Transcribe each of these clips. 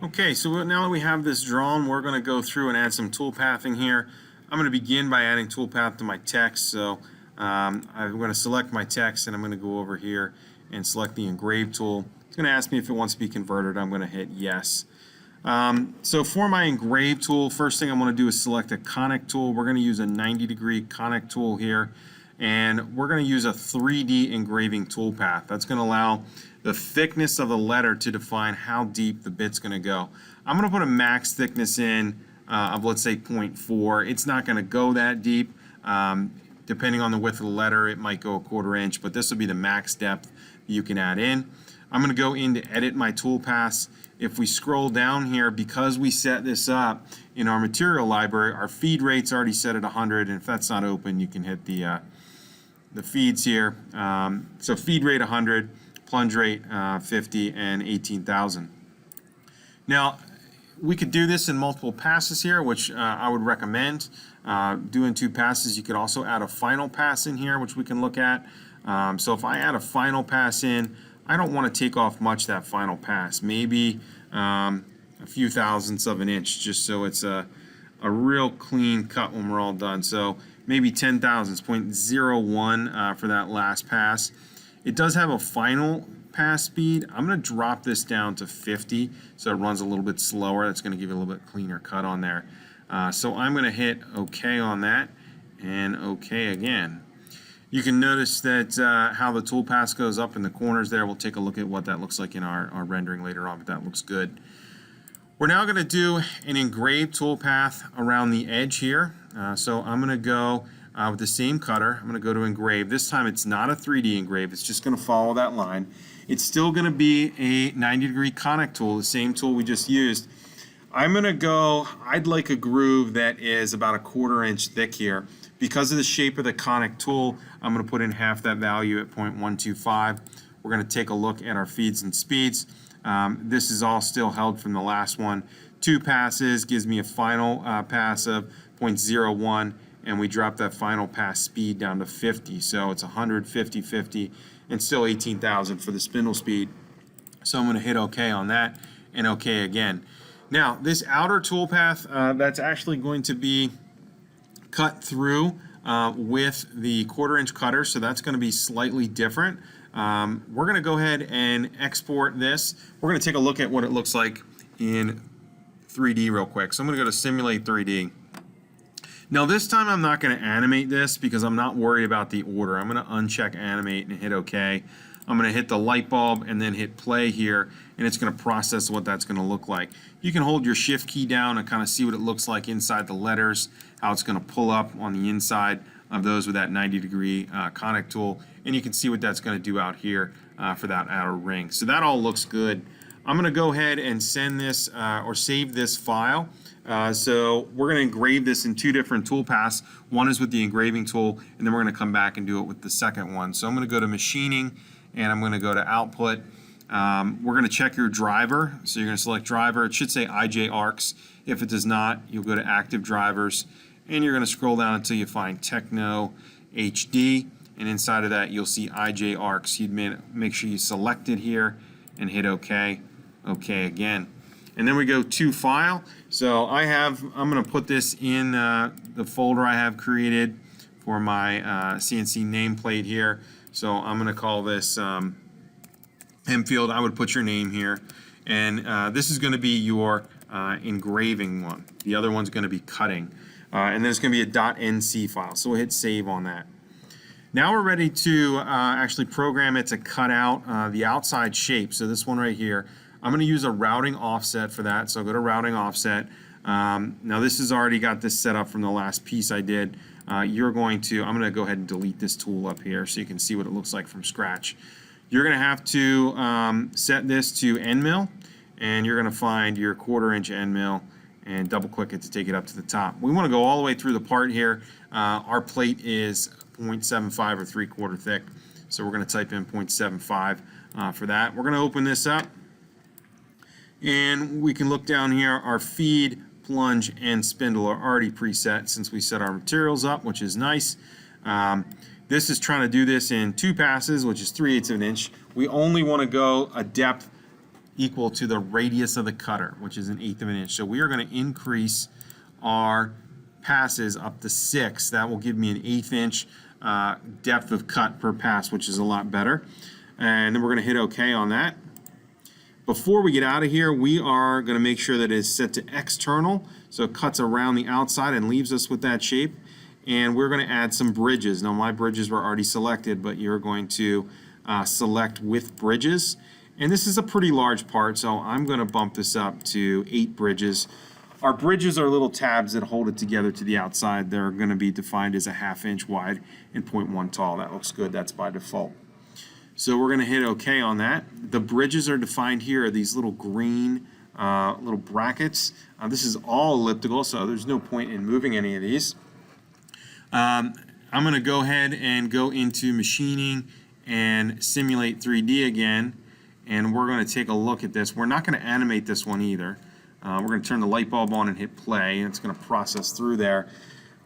Okay, so now that we have this drawn, we're going to go through and add some toolpathing here. I'm going to begin by adding toolpath to my text. So I'm going to select my text and I'm going to go over here and select the engrave tool. It's going to ask me if it wants to be converted. I'm going to hit yes. So for my engrave tool, first thing I'm going to do is select a conic tool. We're going to use a 90-degree conic tool here. And we're going to use a 3D engraving toolpath. That's going to allow the thickness of the letter to define how deep the bit's going to go. I'm going to put a max thickness in of, let's say, 0.4. It's not going to go that deep. Depending on the width of the letter, it might go a 1/4 inch, but this will be the max depth you can add in. I'm going to go in to edit my toolpaths. If we scroll down here, because we set this up in our material library, our feed rate's already set at 100, and if that's not open, you can hit the feeds here. So feed rate 100, plunge rate 50, and 18,000. Now, we could do this in multiple passes here, which I would recommend. Doing 2 passes, you could also add a final pass in here, which we can look at. So if I add a final pass in, I don't want to take off much that final pass, maybe a few thousandths of an inch, just so it's a real clean cut when we're all done. So maybe 10 thousandths, 0.01 for that last pass. It does have a final pass speed. I'm going to drop this down to 50 so it runs a little bit slower. That's going to give you a little bit cleaner cut on there. So I'm going to hit OK on that and OK again. You can notice that how the toolpath goes up in the corners there. We'll take a look at what that looks like in our rendering later on, but that looks good. We're now going to do an engraved toolpath around the edge here. So I'm going to go with the same cutter. I'm going to go to engrave. This time it's not a 3D engrave. It's just going to follow that line. It's still going to be a 90-degree conic tool, the same tool we just used. I'm going to go, I'd like a groove that is about a 1/4 inch thick here. Because of the shape of the conic tool, I'm going to put in half that value at 0.125. We're going to take a look at our feeds and speeds. This is all still held from the last one. 2 passes gives me a final pass of 0.01, and we drop that final pass speed down to 50. So it's 100, 50, 50, and still 18,000 for the spindle speed. So I'm going to hit OK on that and OK again. Now, this outer toolpath, that's actually going to be cut through with the 1/4 inch cutter, so that's going to be slightly different. We're going to go ahead and export this. We're going to take a look at what it looks like in 3D real quick. So I'm going to go to Simulate 3D. Now this time I'm not going to animate this because I'm not worried about the order. I'm going to uncheck Animate and hit OK. I'm going to hit the light bulb and then hit play here, and it's going to process what that's going to look like. You can hold your shift key down and kind of see what it looks like inside the letters, how it's going to pull up on the inside of those with that 90-degree conic tool, and you can see what that's going to do out here for that outer ring. So that all looks good. I'm going to go ahead and send this or save this file. So we're going to engrave this in 2 different toolpaths. One is with the engraving tool, and then we're going to come back and do it with the second one. So I'm going to go to machining, and I'm going to go to output. We're going to check your driver. So you're going to select driver. It should say IJ Arcs. If it does not, you'll go to active drivers, and you're going to scroll down until you find Techno HD, and inside of that you'll see IJ Arcs. You'd make sure you select it here and hit OK. OK again. And then we go to file. So I'm going to put this in the folder I have created for my CNC nameplate here. So I'm going to call this Hemfield. I would put your name here. And this is going to be your engraving one. The other one's going to be cutting. And then it's going to be a .nc file. So we'll hit save on that. Now we're ready to actually program it to cut out the outside shape. So this one right here. I'm going to use a routing offset for that. So I'll go to routing offset. Now this has already got this set up from the last piece I did. I'm going to go ahead and delete this tool up here so you can see what it looks like from scratch. You're going to have to set this to end mill, and you're going to find your 1/4 inch end mill and double click it to take it up to the top. We want to go all the way through the part here. Our plate is 0.75 or 3/4 thick, so we're going to type in 0.75 for that. We're going to open this up, and we can look down here. Our feed, plunge, and spindle are already preset since we set our materials up, which is nice. This is trying to do this in 2 passes, which is 3/8 of an inch. We only want to go a depth equal to the radius of the cutter, which is 1/8 of an inch. So we are going to increase our passes up to 6. That will give me an 1/8 inch depth of cut per pass, which is a lot better. And then we're going to hit OK on that. Before we get out of here, we are going to make sure that it is set to external, so it cuts around the outside and leaves us with that shape. And we're going to add some bridges. Now my bridges were already selected, but you're going to select with bridges. And this is a pretty large part, so I'm going to bump this up to 8 bridges. Our bridges are little tabs that hold it together to the outside. They're going to be defined as a 1/2 inch wide and 0.1 tall. That looks good. That's by default. So we're going to hit OK on that. The bridges are defined here are these little green little brackets. This is all elliptical, so there's no point in moving any of these. I'm going to go ahead and go into machining and simulate 3D again, and we're going to take a look at this. We're not going to animate this one either. We're going to turn the light bulb on and hit play, and it's going to process through there.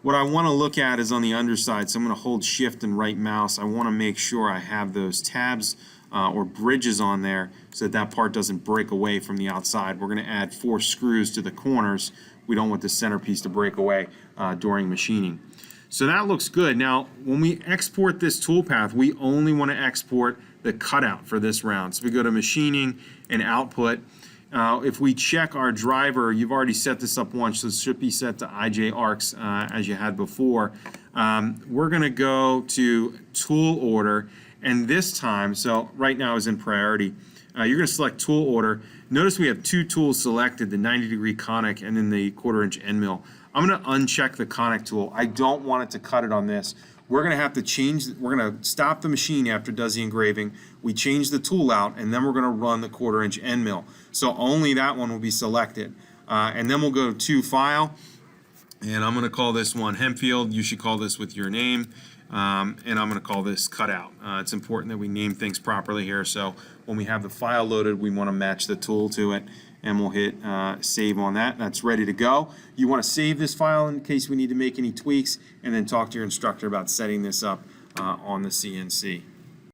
What I want to look at is on the underside, so I'm going to hold shift and right mouse. I want to make sure I have those tabs or bridges on there so that that part doesn't break away from the outside. We're going to add 4 screws to the corners. We don't want the centerpiece to break away during machining. So that looks good. Now, when we export this toolpath, we only want to export the cutout for this round. So we go to machining and output. If we check our driver, you've already set this up once, so it should be set to IJ arcs as you had before. We're going to go to tool order, and this time, so right now is in priority, you're going to select tool order. Notice we have 2 tools selected, the 90-degree conic and then the 1/4 inch end mill. I'm going to uncheck the conic tool. I don't want it to cut it on this. We're going to have to change, we're going to stop the machine after it does the engraving. We change the tool out, and then we're going to run the 1/4 inch end mill. So only that one will be selected. And then we'll go to File, and I'm going to call this one Hempfield. You should call this with your name. And I'm going to call this Cutout. It's important that we name things properly here, so when we have the file loaded, we want to match the tool to it. And we'll hit save on that. That's ready to go. You want to save this file in case we need to make any tweaks, and then talk to your instructor about setting this up on the CNC.